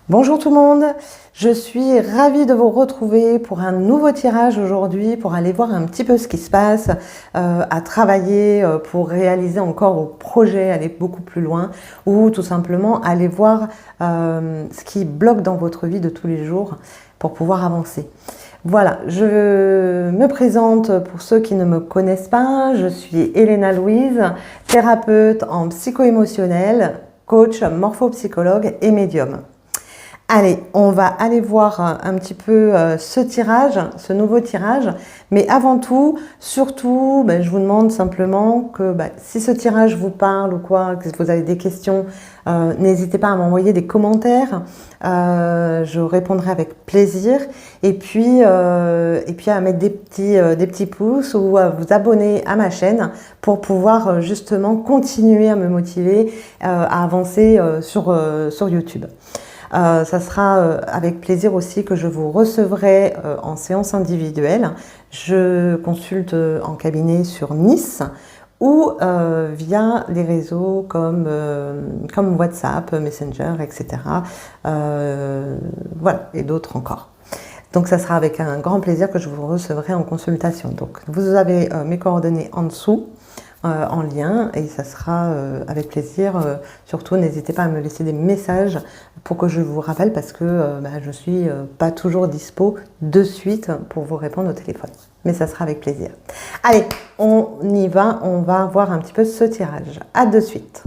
Bonjour tout le monde, je suis ravie de vous retrouver pour un nouveau tirage aujourd'hui pour aller voir un petit peu ce qui se passe, à travailler pour réaliser encore vos projets, aller beaucoup plus loin ou tout simplement aller voir ce qui bloque dans votre vie de tous les jours pour pouvoir avancer. Voilà, je me présente pour ceux qui ne me connaissent pas, je suis Elena Louise, thérapeute en psycho-émotionnel, coach, morphopsychologue et médium. Allez, on va aller voir un petit peu ce tirage, ce nouveau tirage. Mais avant tout, surtout, je vous demande simplement que si ce tirage vous parle ou quoi, que vous avez des questions, n'hésitez pas à m'envoyer des commentaires. Je répondrai avec plaisir. Et puis à mettre des petits pouces ou à vous abonner à ma chaîne pour pouvoir justement continuer à me motiver à avancer sur YouTube. Ça sera avec plaisir aussi que je vous recevrai en séance individuelle. Je consulte en cabinet sur Nice ou via les réseaux comme WhatsApp, Messenger, etc. Voilà, et d'autres encore. Donc ça sera avec un grand plaisir que je vous recevrai en consultation. Donc vous avez mes coordonnées en dessous. En lien et ça sera avec plaisir. Surtout, n'hésitez pas à me laisser des messages pour que je vous rappelle parce que je suis pas toujours dispo de suite pour vous répondre au téléphone. Mais ça sera avec plaisir. Allez, on y va, on va voir un petit peu ce tirage. À de suite.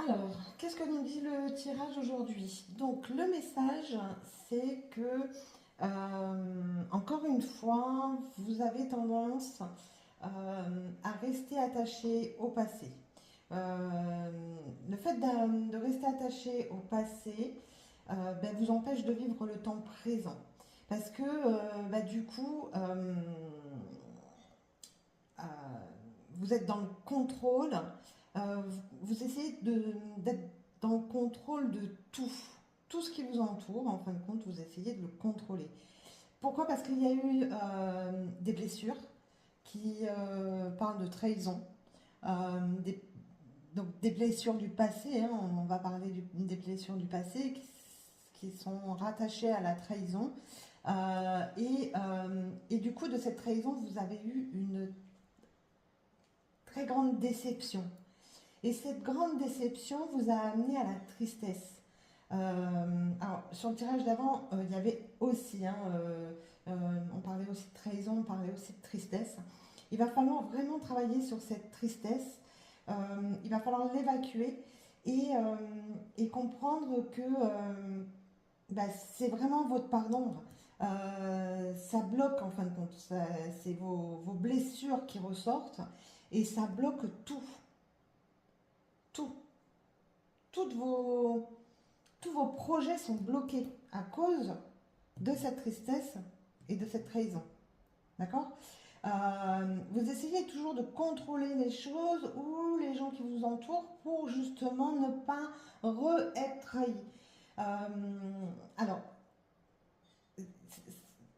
Alors, qu'est-ce que nous dit le tirage aujourd'hui? Donc, le message, c'est que, encore une fois, vous avez tendance à rester attaché au passé. Le fait de rester attaché au passé vous empêche de vivre le temps présent. Parce que, du coup, euh, vous êtes dans le contrôle, vous essayez d'être dans le contrôle de tout. Tout ce qui vous entoure, en fin de compte, vous essayez de le contrôler. Pourquoi? Parce qu'il y a eu des blessures qui parlent de trahison, des, donc des blessures du passé, hein, on va parler des blessures du passé qui sont rattachées à la trahison. Et du coup, de cette trahison, vous avez eu une très grande déception. Et cette grande déception vous a amené à la tristesse. Alors, sur le tirage d'avant, il y avait aussi, hein, on parlait aussi de trahison, on parlait aussi de tristesse. Il va falloir vraiment travailler sur cette tristesse. Il va falloir l'évacuer et comprendre que c'est vraiment votre part d'ombre. Ça bloque en fin de compte. C'est vos blessures qui ressortent et ça bloque tout. Tout. Toutes vos, tous vos projets sont bloqués à cause de cette tristesse et de cette trahison. D'accord? Vous essayez toujours de contrôler les choses ou les gens qui vous entourent pour justement ne pas être trahi. Alors,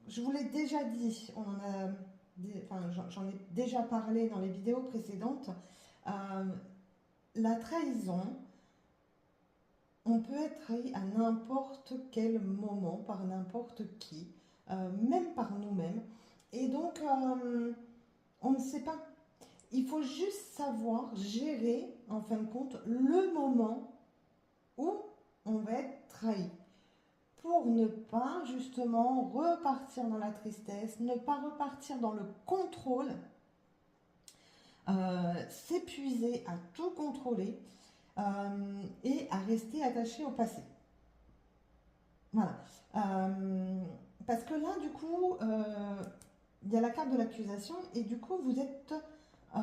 je vous l'ai déjà dit, j'en ai déjà parlé dans les vidéos précédentes. La trahison, on peut être trahi à n'importe quel moment, par n'importe qui, même par nous-mêmes. Et donc, on ne sait pas. Il faut juste savoir gérer, en fin de compte, le moment où on va être trahi. Pour ne pas, justement, repartir dans la tristesse, ne pas repartir dans le contrôle, s'épuiser à tout contrôler et à rester attaché au passé. Voilà. Parce que là, du coup, il y a la carte de l'accusation et du coup, vous êtes... euh,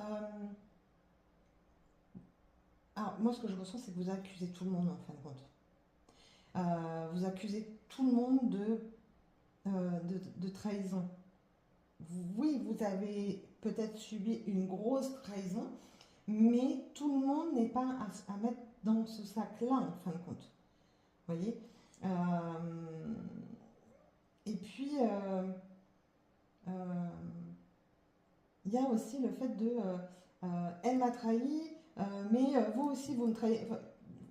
alors, moi, ce que je ressens, c'est que vous accusez tout le monde, en fin de compte. Vous accusez tout le monde de trahison. Oui, vous avez peut-être subi une grosse trahison, mais tout le monde n'est pas à mettre dans ce sac-là, en fin de compte. Vous voyez. Et puis, euh, il y a aussi le fait de elle m'a trahi, mais vous aussi vous me trahissez. Enfin,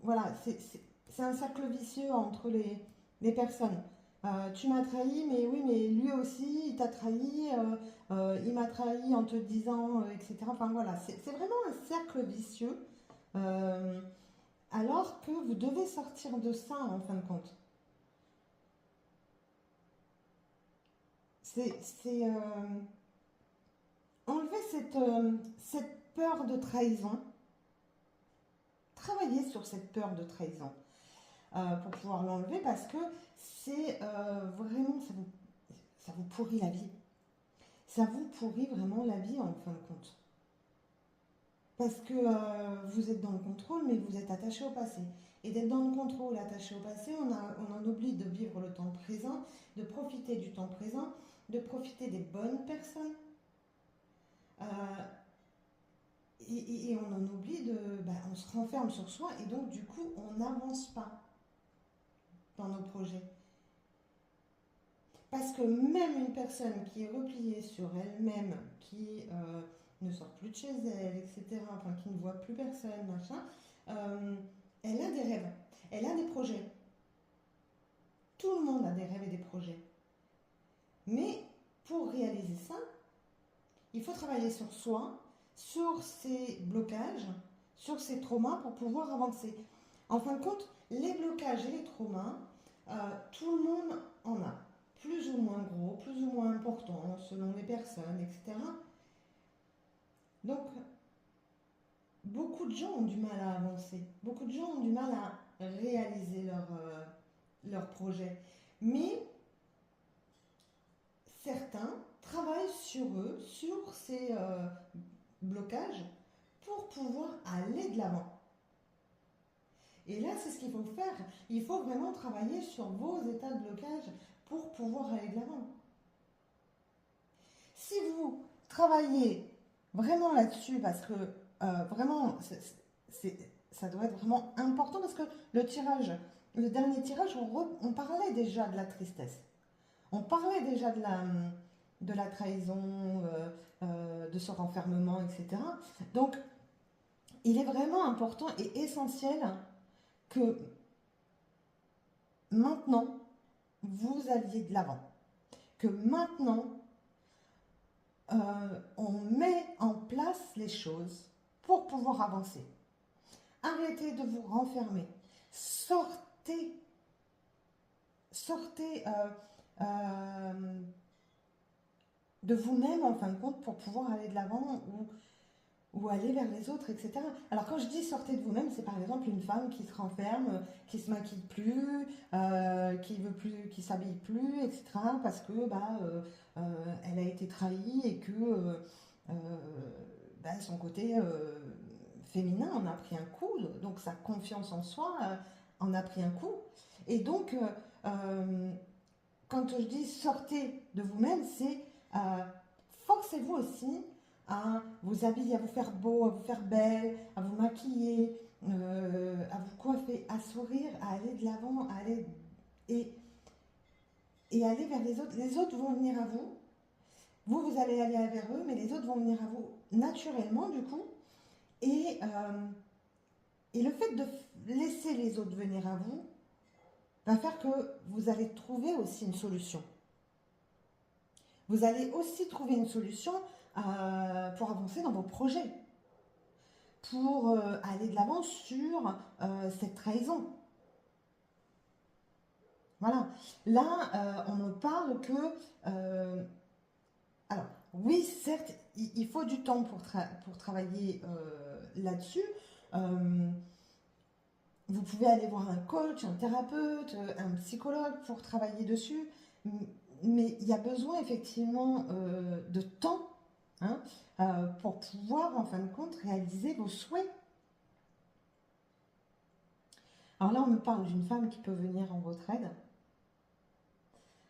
voilà, c'est un cercle vicieux entre les personnes. Tu m'as trahi, mais oui, mais lui aussi, il t'a trahi, il m'a trahi en te disant, etc. Enfin voilà, c'est vraiment un cercle vicieux, euh, alors que vous devez sortir de ça en fin de compte. C'est enlever cette peur de trahison, travailler sur cette peur de trahison pour pouvoir l'enlever parce que c'est vraiment, ça vous pourrit la vie. Ça vous pourrit vraiment la vie en fin de compte. Parce que vous êtes dans le contrôle, mais vous êtes attaché au passé. Et d'être dans le contrôle, attaché au passé, on en oublie de vivre le temps présent, de profiter du temps présent, de profiter des bonnes personnes. Euh, et on en oublie on se renferme sur soi et donc du coup on n'avance pas dans nos projets. Parce que même une personne qui est repliée sur elle-même, qui ne sort plus de chez elle, etc., enfin qui ne voit plus personne, machin, euh, elle a des rêves, elle a des projets. Tout le monde a des rêves et des projets. Mais pour réaliser ça, il faut travailler sur soi, sur ses blocages, sur ses traumas pour pouvoir avancer. En fin de compte, les blocages et les traumas, tout le monde en a. Plus ou moins gros, plus ou moins importants selon les personnes, etc. Donc, beaucoup de gens ont du mal à avancer. Beaucoup de gens ont du mal à réaliser leur projet. Mais certains travaillent sur eux, sur ces blocages, pour pouvoir aller de l'avant. Et là, c'est ce qu'il faut faire. Il faut vraiment travailler sur vos états de blocage pour pouvoir aller de l'avant. Si vous travaillez vraiment là-dessus, parce que vraiment, ça doit être vraiment important, parce que le tirage, le dernier tirage, on parlait déjà de la tristesse. On parlait déjà de la trahison, de ce renfermement, etc. Donc, il est vraiment important et essentiel que maintenant, vous alliez de l'avant. Que maintenant, on met en place les choses pour pouvoir avancer. Arrêtez de vous renfermer. Sortez, sortez de vous-même en fin de compte pour pouvoir aller de l'avant ou aller vers les autres, etc. Alors quand je dis sortez de vous-même, c'est par exemple une femme qui se renferme, qui se maquille plus, qui veut plus, qui s'habille plus, etc. Parce que elle a été trahie et que son côté féminin en a pris un coup, donc sa confiance en soi en a pris un coup. Et donc quand je dis sortez de vous-même, c'est forcez-vous aussi à vous habiller, à vous faire beau, à vous faire belle, à vous maquiller, à vous coiffer, à sourire, à aller de l'avant, à aller et, et aller vers les autres. Les autres vont venir à vous. Vous allez aller vers eux, mais les autres vont venir à vous naturellement du coup. Et, et le fait de laisser les autres venir à vous va faire que vous allez trouver aussi une solution. Vous allez aussi trouver une solution pour avancer dans vos projets, pour aller de l'avant sur cette trahison. Voilà. Là, on ne parle que... alors, oui, certes, il faut du temps pour travailler là-dessus, vous pouvez aller voir un coach, un thérapeute, un psychologue pour travailler dessus. Mais il y a besoin effectivement de temps, hein, pour pouvoir en fin de compte réaliser vos souhaits. Alors là, on me parle d'une femme qui peut venir en votre aide.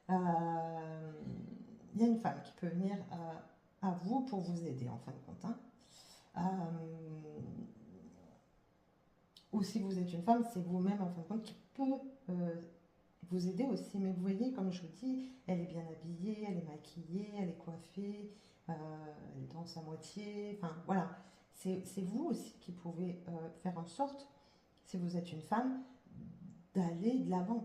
Il y a une femme qui peut venir à vous pour vous aider en fin de compte, hein. Ou si vous êtes une femme, c'est vous-même en fin de compte qui peut vous aider aussi. Mais vous voyez, comme je vous dis, elle est bien habillée, elle est maquillée, elle est coiffée, elle danse à moitié. Enfin voilà, c'est vous aussi qui pouvez faire en sorte, si vous êtes une femme, d'aller de l'avant.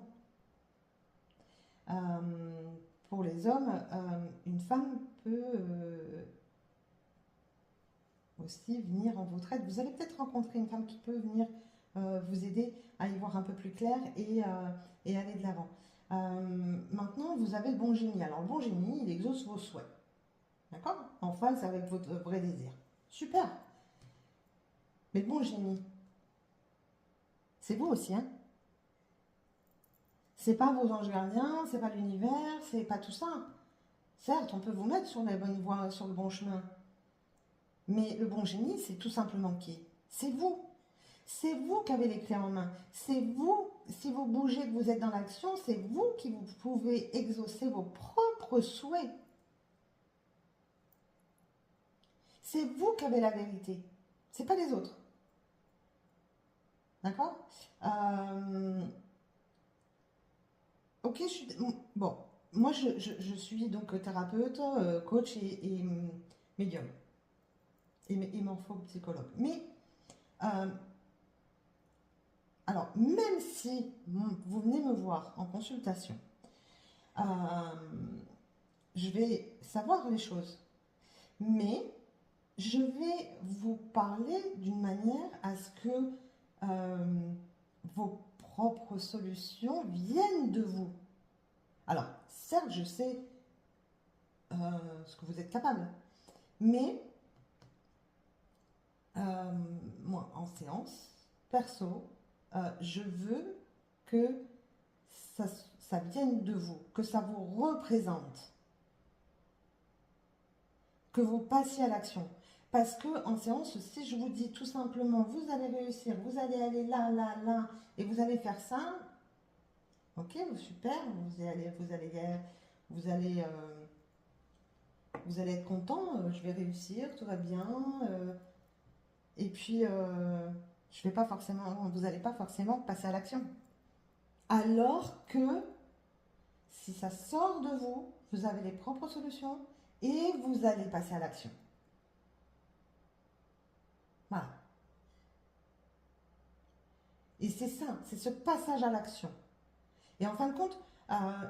Pour les hommes, une femme peut aussi venir en votre aide. Vous allez peut-être rencontrer une femme qui peut venir vous aider à y voir un peu plus clair et aller de l'avant. Maintenant, vous avez le bon génie. Alors, le bon génie, il exauce vos souhaits. D'accord? En phase avec votre vrai désir. Super! Mais le bon génie, c'est vous aussi, hein? C'est pas vos anges gardiens, c'est pas l'univers, c'est pas tout ça. Certes, on peut vous mettre sur la bonne voie, sur le bon chemin. Mais le bon génie, c'est tout simplement qui? C'est vous. C'est vous qui avez les clés en main. C'est vous, si vous bougez, que vous êtes dans l'action, c'est vous qui vous pouvez exaucer vos propres souhaits. C'est vous qui avez la vérité. C'est pas les autres. D'accord? Ok, bon. Moi, je suis donc thérapeute, coach et médium. Et morphopsychologue. Mais alors, même si vous venez me voir en consultation, euh, je vais savoir les choses, mais je vais vous parler d'une manière à ce que vos propres solutions viennent de vous. Alors, certes, je sais ce que vous êtes capable, mais moi, en séance, perso, je veux que ça vienne de vous, que ça vous représente, que vous passiez à l'action. Parce que en séance, si je vous dis tout simplement, vous allez réussir, vous allez aller là, là, là, et vous allez faire ça, ok, super, vous allez être content, je vais réussir, tout va bien, et puis je vais pas forcément, vous n'allez pas forcément passer à l'action. Alors que si ça sort de vous, vous avez les propres solutions et vous allez passer à l'action. Voilà. Et c'est ça, c'est ce passage à l'action. Et en fin de compte,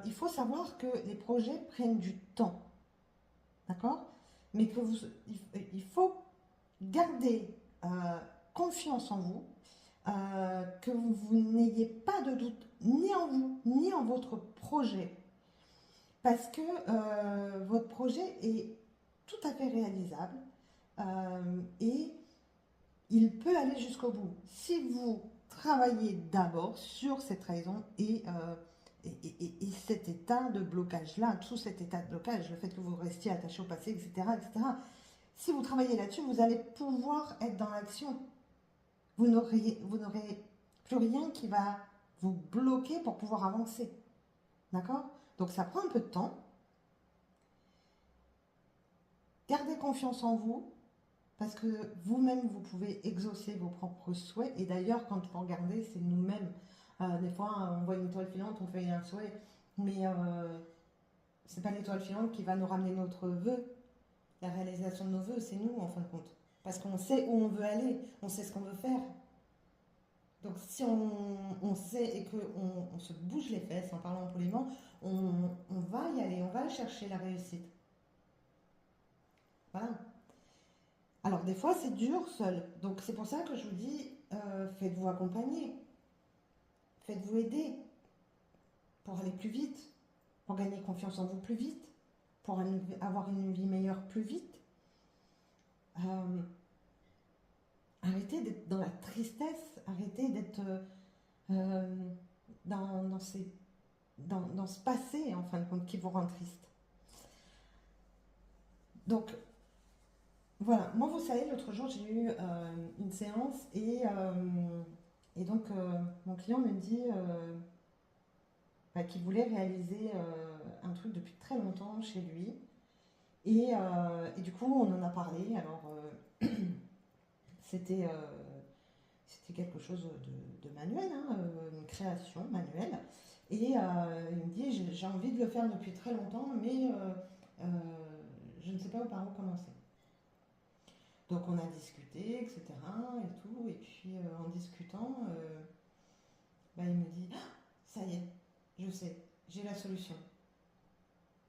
il faut savoir que les projets prennent du temps. D'accord? Mais il faut garder confiance en vous, que vous n'ayez pas de doute ni en vous, ni en votre projet. Parce que votre projet est tout à fait réalisable et il peut aller jusqu'au bout. Si vous travaillez d'abord sur cette raison et cet état de blocage-là, tout cet état de blocage, le fait que vous restiez attaché au passé, etc., etc. Si vous travaillez là-dessus, vous allez pouvoir être dans l'action. Vous n'aurez plus rien qui va vous bloquer pour pouvoir avancer. D'accord? Donc ça prend un peu de temps. Gardez confiance en vous, parce que vous-même, vous pouvez exaucer vos propres souhaits. Et d'ailleurs, quand vous regardez, c'est nous-mêmes. Des fois, on voit une étoile filante, on fait un souhait. Mais c'est pas l'étoile filante qui va nous ramener notre vœu. La réalisation de nos vœux, c'est nous, en fin de compte. Parce qu'on sait où on veut aller, on sait ce qu'on veut faire. Donc si on sait et qu'on se bouge les fesses, en parlant poliment, on va y aller, on va chercher la réussite. Voilà. Alors des fois c'est dur seul, donc c'est pour ça que je vous dis, faites-vous accompagner, faites-vous aider pour aller plus vite, pour gagner confiance en vous plus vite, pour avoir une vie meilleure plus vite. Arrêtez d'être dans la tristesse, arrêtez d'être euh, dans ce passé, en fin de compte, qui vous rend triste. Donc, voilà. Moi, vous savez, l'autre jour, j'ai eu une séance et donc, mon client me dit qu'il voulait réaliser un truc depuis très longtemps chez lui. Et du coup, on en a parlé. Alors, c'était c'était quelque chose de manuel, hein, une création manuelle. Et il me dit, j'ai envie de le faire depuis très longtemps, mais euh, je ne sais pas par où commencer. Donc on a discuté, etc. et tout. Et puis en discutant, il me dit, ah, ça y est, je sais, j'ai la solution.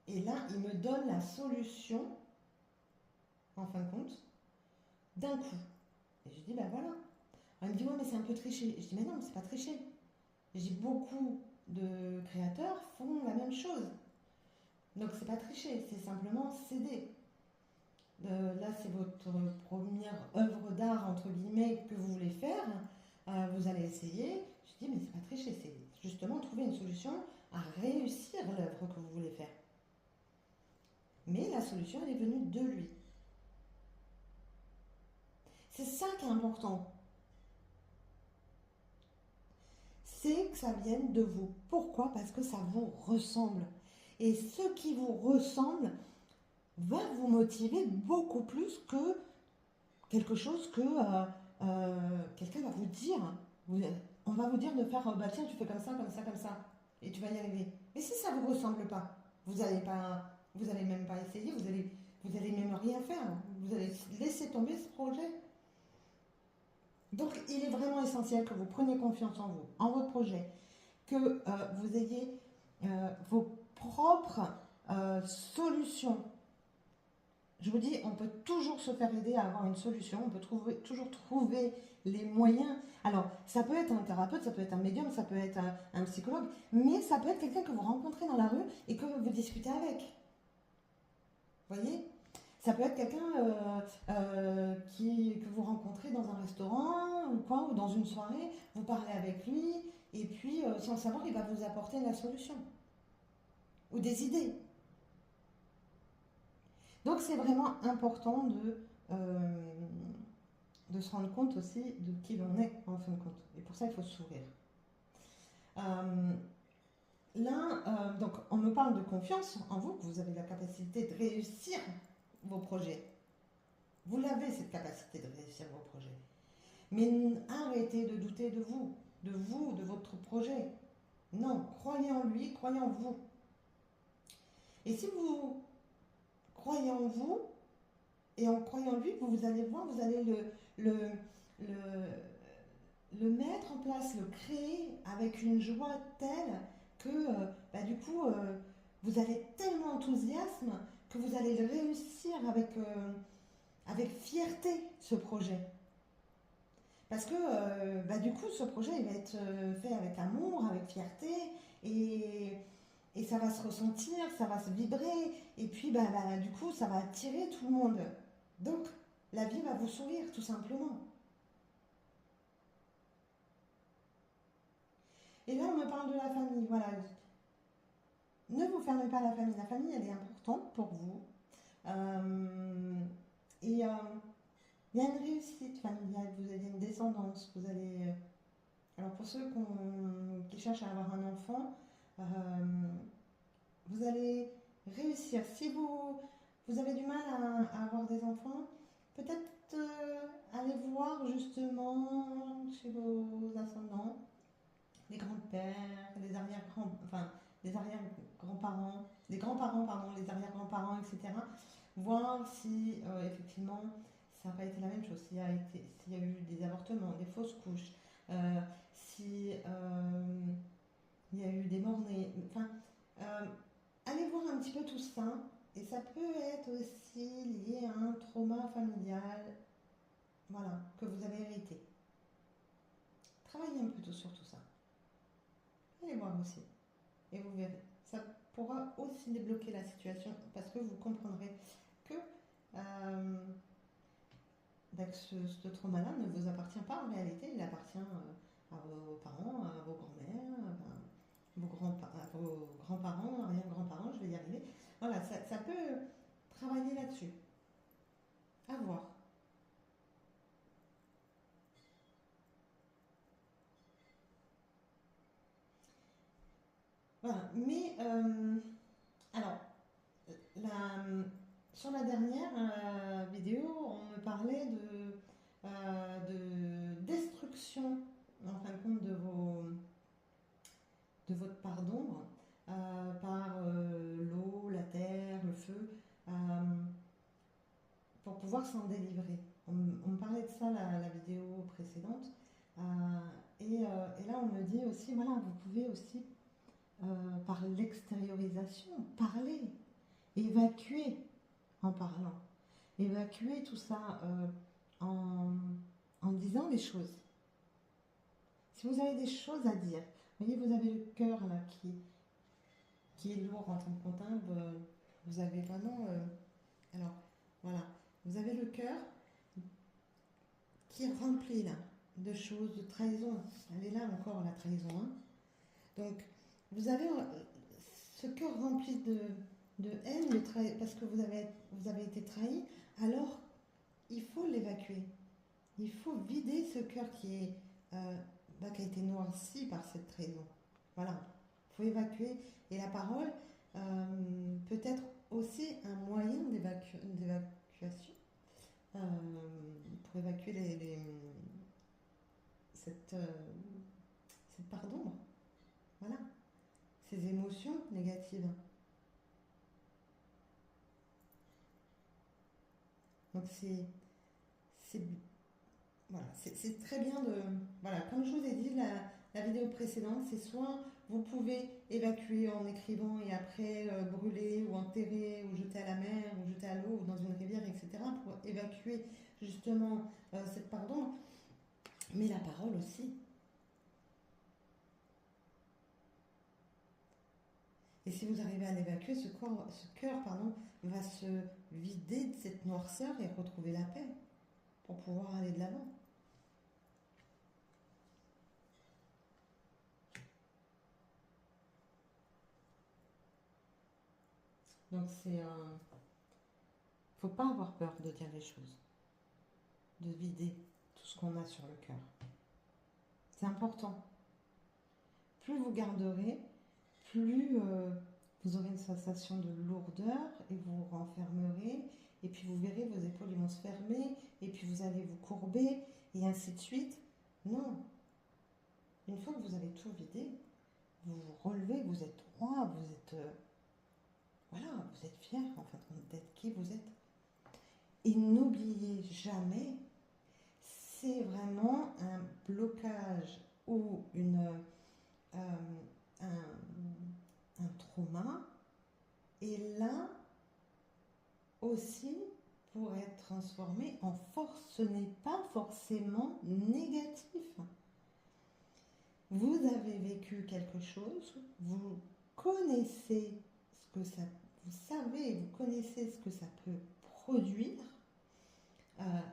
Et là, il me donne la solution, en fin de compte, d'un coup. Et je dis, ben voilà. Alors, il me dit, ouais, mais c'est un peu triché. Et je dis, mais non, c'est pas triché. Et j'ai beaucoup de créateurs font la même chose. Donc c'est pas tricher, c'est simplement céder. Là, c'est votre première œuvre d'art, entre guillemets, que vous voulez faire. Vous allez essayer. Je dis, mais c'est pas tricher, c'est justement trouver une solution à réussir l'œuvre que vous voulez faire. Mais la solution, elle est venue de lui. C'est ça qui est important. C'est que ça vienne de vous. Pourquoi? Parce que ça vous ressemble. Et ce qui vous ressemble va vous motiver beaucoup plus que quelque chose que quelqu'un va vous dire. On va vous dire de faire, bah tiens, tu fais comme ça, comme ça, comme ça, et tu vas y arriver. Mais si ça vous ressemble pas, vous allez même pas essayer, vous allez même rien faire. Vous allez laisser tomber ce projet. Donc, il est vraiment essentiel que vous preniez confiance en vous, en votre projet, que vous ayez vos propres solutions. Je vous dis, on peut toujours se faire aider à avoir une solution, on peut toujours trouver les moyens. Alors, ça peut être un thérapeute, ça peut être un médium, ça peut être un psychologue, mais ça peut être quelqu'un que vous rencontrez dans la rue et que vous discutez avec. Vous voyez? Ça peut être quelqu'un que vous rencontrez dans un restaurant ou quoi, ou dans une soirée, vous parlez avec lui, et puis sans le savoir, il va vous apporter la solution ou des idées. Donc c'est vraiment important de se rendre compte aussi de qui l'on est en fin de compte. Et pour ça, il faut sourire. Euh, donc on me parle de confiance en vous, que vous avez la capacité de réussir vos projets. Vous l'avez cette capacité de réussir vos projets. Mais arrêtez de douter de vous, de votre projet. Non, croyez en lui, croyez en vous. Et si vous croyez en vous, et en croyant en lui, vous allez voir, vous allez le, le mettre en place, le créer avec une joie telle que du coup, vous avez tellement d'enthousiasme que vous allez le réussir avec fierté, ce projet. Parce que du coup, ce projet, il va être fait avec amour, avec fierté, et, et ça va se ressentir, ça va se vibrer, et puis du coup, ça va attirer tout le monde. Donc, la vie va vous sourire, tout simplement. Et là, on me parle de la famille. Voilà. Ne vous fermez pas à la famille. La famille, elle est importante pour vous. Euh, et il y a une réussite familiale. Vous avez une descendance. Vous allez. Alors, pour ceux qui cherchent à avoir un enfant, euh, vous allez réussir. Si vous avez du mal à avoir des enfants, peut-être aller voir justement chez vos ascendants les grands-pères, les arrière-grands, enfin, les arrière-grands-parents, les grands-parents, pardon, les arrière-grands-parents, etc. Voir si, effectivement, ça n'a pas été la même chose, s'il y a eu des avortements, des fausses couches, si il y a eu des morts-nés, enfin, euh, allez voir un petit peu tout ça, et ça peut être aussi lié à un trauma familial, voilà, que vous avez hérité. Travaillez un peu sur tout ça. Allez voir aussi. Et vous verrez. Ça pourra aussi débloquer la situation parce que vous comprendrez que, ce trauma-là ne vous appartient pas en réalité, il appartient à vos parents, à vos grands-mères, à vos grands-parents, arrière-grands-parents, je vais y arriver. Voilà, ça peut travailler là-dessus. À voir. Voilà. Mais, alors, la, sur la dernière vidéo, on me parlait de destruction, en fin de compte, de votre part d'ombre par l'eau, la terre, le feu, euh, pour pouvoir s'en délivrer. On me parlait de ça la vidéo précédente. Euh, et là, on me dit aussi, voilà, vous pouvez aussi, par l'extériorisation, parler, évacuer en parlant. Évacuer tout ça en, en disant des choses. Si vous avez des choses à dire, vous voyez, vous avez le cœur là qui est lourd en tant que comptable, vous avez vraiment... alors, voilà, vous avez le cœur qui est rempli là de choses, de trahison. Elle est là encore, la trahison. Hein. Donc, vous avez ce cœur rempli de haine, parce que vous avez été trahi, alors il faut l'évacuer. Il faut vider ce cœur qui a été noirci par cette trahison. Voilà, il faut évacuer. Et la parole peut être aussi un moyen d'évacuation pour évacuer cette, cette part d'ombre. Voilà, ces émotions négatives. Donc c'est voilà, c'est très bien de... Voilà, comme je vous ai dit, la vidéo précédente, c'est soit vous pouvez évacuer en écrivant et après brûler ou enterrer ou jeter à la mer ou jeter à l'eau ou dans une rivière, etc. pour évacuer justement cette part d'ombre, mais la parole aussi. Et si vous arrivez à l'évacuer, ce cœur, pardon, va se vider de cette noirceur et retrouver la paix pour pouvoir aller de l'avant. Donc c'est un... Faut pas avoir peur de dire les choses, de vider tout ce qu'on a sur le cœur. C'est important. Plus vous garderez, plus vous aurez une sensation de lourdeur et vous vous renfermerez. Et puis vous verrez, vos épaules vont se fermer et puis vous allez vous courber et ainsi de suite. Non. Une fois que vous avez tout vidé, vous vous relevez, vous êtes droit, vous êtes... voilà, vous êtes fier en fait d'être qui vous êtes. Et n'oubliez jamais, c'est vraiment un blocage ou un trauma. Et là aussi, pour être transformé en force, ce n'est pas forcément négatif. Vous avez vécu quelque chose, vous connaissez ce que ça, vous savez, vous connaissez ce que ça peut produire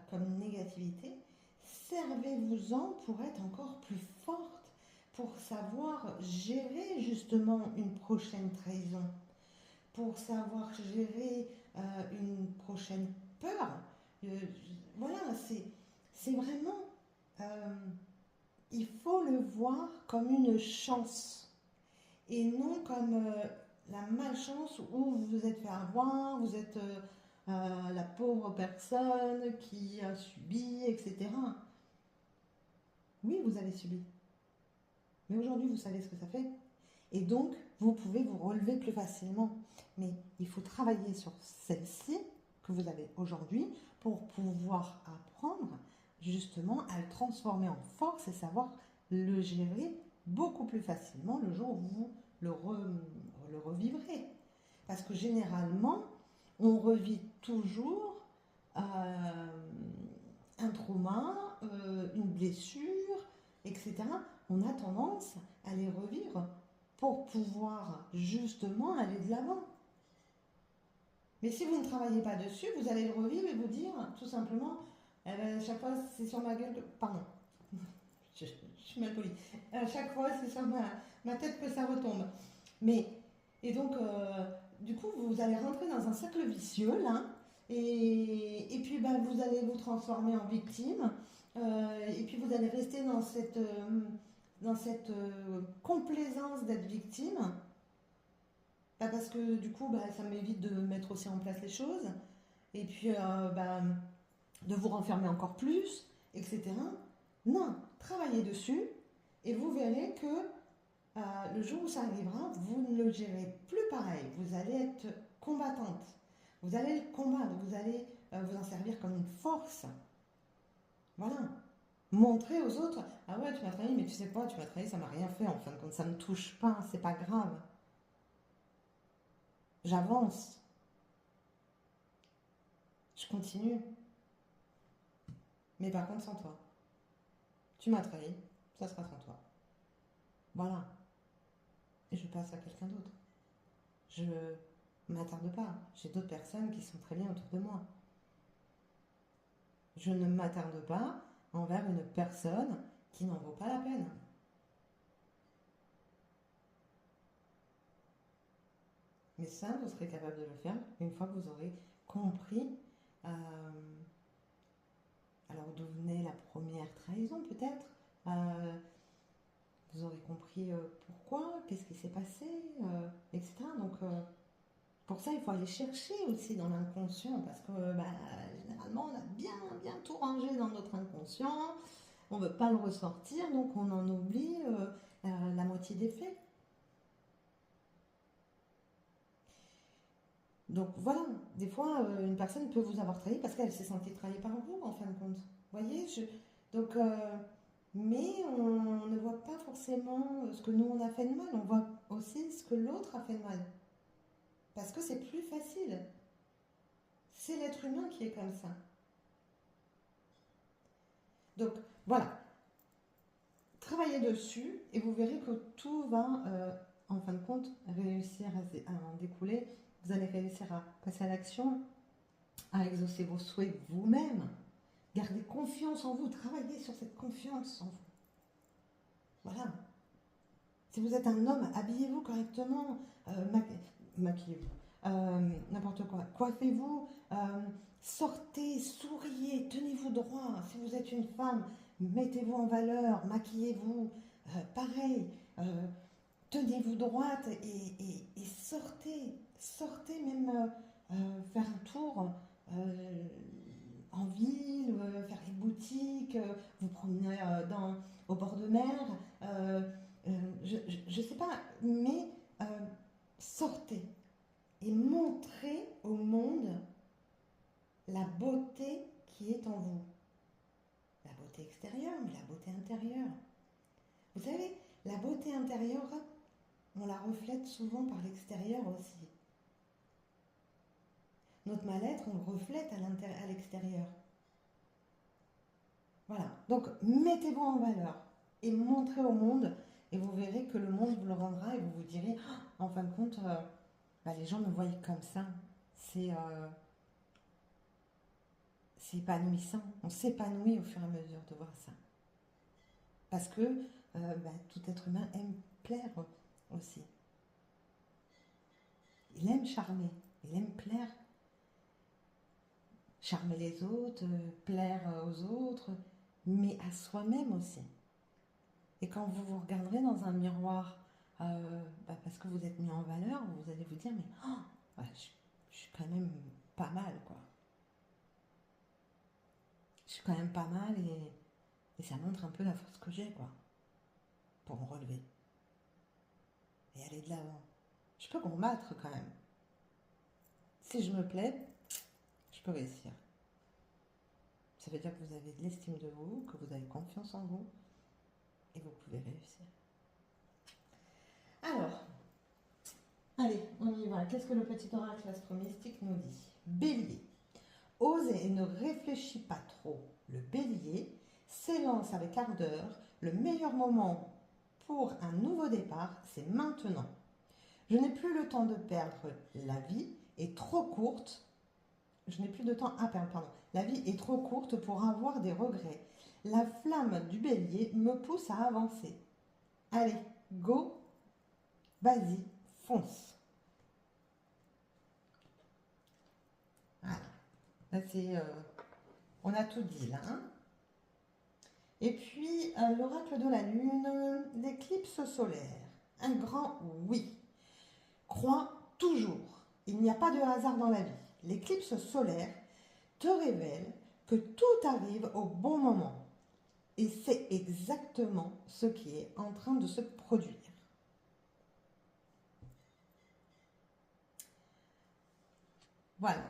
comme négativité. Servez-vous-en pour être encore plus forte, pour savoir gérer justement une prochaine trahison, pour savoir gérer une prochaine peur. Voilà, c'est vraiment... il faut le voir comme une chance et non comme la malchance où vous vous êtes fait avoir, vous êtes la pauvre personne qui a subi, etc. Oui, vous avez subi. Mais aujourd'hui, vous savez ce que ça fait. Et donc, vous pouvez vous relever plus facilement. Mais il faut travailler sur celle-ci que vous avez aujourd'hui pour pouvoir apprendre justement à le transformer en force et savoir le gérer beaucoup plus facilement le jour où vous le revivrez. Parce que généralement, on revit toujours un trauma, une blessure, etc. On a tendance à les revivre pour pouvoir justement aller de l'avant. Mais si vous ne travaillez pas dessus, vous allez le revivre et vous dire tout simplement, chaque fois c'est sur ma gueule, pardon, Je suis mal polie. À chaque fois, c'est sur ma tête que ça retombe. Mais, et donc, du coup, vous allez rentrer dans un cercle vicieux, là. Et puis, bah, vous allez vous transformer en victime. Et puis, vous allez rester dans cette complaisance d'être victime. Bah, parce que, du coup, bah, ça m'évite de mettre aussi en place les choses. Et puis, bah, de vous renfermer encore plus, etc. Non, travaillez dessus et vous verrez que le jour où ça arrivera, vous ne le gérez plus pareil. Vous allez être combattante. Vous allez le combattre, vous allez vous en servir comme une force. Voilà. Montrer aux autres, ah ouais, tu m'as trahi, mais tu sais quoi, tu m'as trahi, ça m'a rien fait en fin de compte, ça ne me touche pas, c'est pas grave. J'avance, je continue, mais par contre sans toi. Tu m'as trahi, ça sera sans toi. Voilà. Et je passe à quelqu'un d'autre. Je m'attarde pas. J'ai d'autres personnes qui sont très bien autour de moi. Je ne m'attarde pas envers une personne qui n'en vaut pas la peine. Mais ça, vous serez capable de le faire une fois que vous aurez compris. euh, alors, d'où venait la première trahison, peut-être. Vous aurez compris pourquoi, qu'est-ce qui s'est passé, etc. Donc, pour ça, il faut aller chercher aussi dans l'inconscient, parce que bah, généralement, on a bien tout rangé dans notre inconscient. On ne veut pas le ressortir, donc on en oublie la moitié des faits. Donc voilà, des fois, une personne peut vous avoir trahi parce qu'elle s'est sentie trahie par vous, en fin de compte. Vous voyez, donc, mais on ne voit pas forcément ce que nous, on a fait de mal, on voit aussi ce que l'autre a fait de mal. Parce que c'est plus facile. C'est l'être humain qui est comme ça. Donc voilà, travaillez dessus et vous verrez que tout va, en fin de compte, réussir à en découler. Vous allez réussir à passer à l'action, à exaucer vos souhaits vous-même. Gardez confiance en vous, travaillez sur cette confiance en vous. Voilà. Si vous êtes un homme, habillez-vous correctement, maquillez-vous, n'importe quoi. Coiffez-vous, sortez, souriez, tenez-vous droit. Si vous êtes une femme, mettez-vous en valeur, maquillez-vous, pareil. Tenez-vous droite et sortez. Sortez même faire un tour en ville, faire les boutiques, vous promener au bord de mer. euh, je sais pas, mais euh, sortez et montrez au monde la beauté qui est en vous. La beauté extérieure, mais la beauté intérieure. Vous savez, la beauté intérieure, on la reflète souvent par l'extérieur aussi. Notre mal-être, on le reflète à l'extérieur. Voilà. Donc, mettez-vous en valeur et montrez au monde, et vous verrez que le monde vous le rendra, et vous vous direz, oh, en fin de compte, bah, les gens me voyaient comme ça. C'est épanouissant. On s'épanouit au fur et à mesure de voir ça. Parce que bah, tout être humain aime plaire aussi. Il aime charmer, il aime plaire. Charmer les autres, plaire aux autres, mais à soi-même aussi. Et quand vous vous regarderez dans un miroir, bah, parce que vous êtes mis en valeur, vous allez vous dire, mais oh, ouais, je suis quand même pas mal, quoi. Je suis quand même pas mal et ça montre un peu la force que j'ai, quoi, pour me relever et aller de l'avant. Je peux combattre quand même. Si je me plais, je peux réussir. Ça veut dire que vous avez de l'estime de vous, que vous avez confiance en vous et vous pouvez réussir. Alors, allez, on y va. Qu'est-ce que le petit oracle astro-mystique nous dit? Bélier. Ose et ne réfléchis pas trop. Le bélier s'élance avec ardeur. Le meilleur moment pour un nouveau départ, c'est maintenant. Je n'ai plus le temps de perdre. La vie est trop courte. Je n'ai plus de temps à perdre, pardon. La vie est trop courte pour avoir des regrets. La flamme du bélier me pousse à avancer. Allez, go, vas-y, fonce. Voilà. Là, on a tout dit là. Hein. Et puis, l'oracle de la lune, l'éclipse solaire. Un grand oui. Crois toujours. Il n'y a pas de hasard dans la vie. L'éclipse solaire te révèle que tout arrive au bon moment. Et c'est exactement ce qui est en train de se produire. Voilà,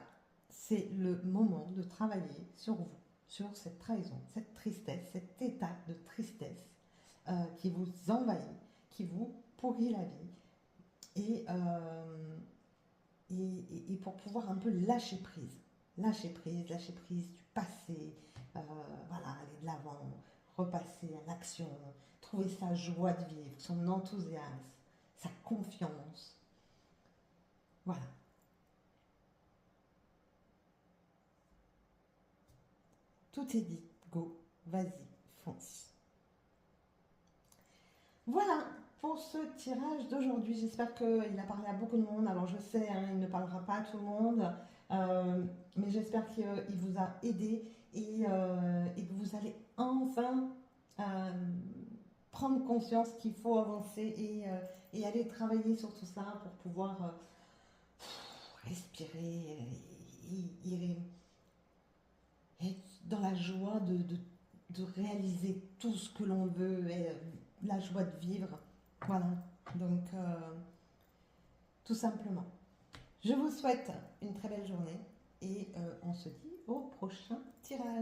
c'est le moment de travailler sur vous, sur cette trahison, cette tristesse, cet état de tristesse qui vous envahit, qui vous pourrit la vie. Et pour pouvoir un peu lâcher prise. Lâcher prise du passé, voilà, aller de l'avant, repasser à l'action, trouver sa joie de vivre, son enthousiasme, sa confiance. Voilà. Tout est dit. Go, vas-y, fonce. Voilà pour ce tirage d'aujourd'hui. J'espère qu'il a parlé à beaucoup de monde. Alors je sais, hein, il ne parlera pas à tout le monde, mais j'espère qu'il vous a aidé et que vous allez enfin prendre conscience qu'il faut avancer et aller travailler sur tout ça pour pouvoir respirer et être dans la joie de réaliser tout ce que l'on veut et la joie de vivre. Voilà, donc tout simplement. Je vous souhaite une très belle journée et on se dit au prochain tirage.